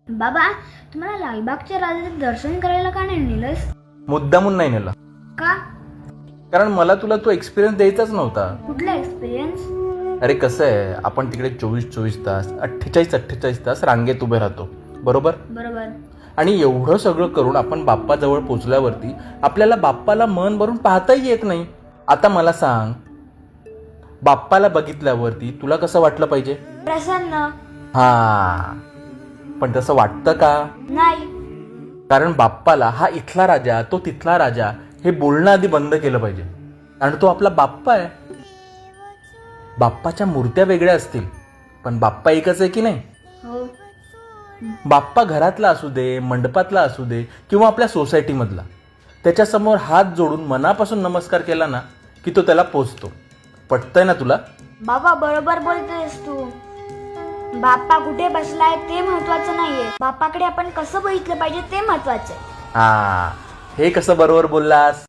बाबा, तुम्हाला लालबागच्या राजाचे दर्शन करायला का नाही नेलंस? मुद्दामून नाही नेला, का? कारण मला तुला तो एक्सपिरियन्स द्यायचाच नव्हता. कुठला एक्सपिरियन्स? अरे कसं आहे, आपण तिकडे 24 तास 48 तास रांगेत उभे राहतो, बरोबर? बरोबर. आणि एवढं सगळं करून आपण बाप्पाजवळ पोचल्यावरती आपल्याला बाप्पाला मन भरून पाहताही येत नाही. आता मला सांग, बाप्पाला बघितल्यावरती तुला कसं वाटलं पाहिजे? प्रसन्न. हा, पण तसं वाटतं का? नाही. कारण बाप्पाला हा इथला राजा तो तिथला राजा हे बोलणं आधी बंद केलं पाहिजे. आणि तो आपला बाप्पा आहे. बाप्पाच्या मूर्त्या वेगळ्या असतील, पण बाप्पा एकच आहे की नाही? हो. बाप्पा घरातला असू दे, मंडपातला असू दे, किंवा आपल्या सोसायटीमधला, त्याच्यासमोर हात जोडून मनापासून नमस्कार केला ना की तो त्याला पोचतो. पटतंय ना तुला? बाबा, बरोबर बोलतोयस तू. बाप्पा कुठे बसलाय ते महत्वाचं नाहीये, बाप्पाकडे आपण कसं बघितलं पाहिजे ते महत्वाचं आहे. हा, हे कसं बरोबर बोललास?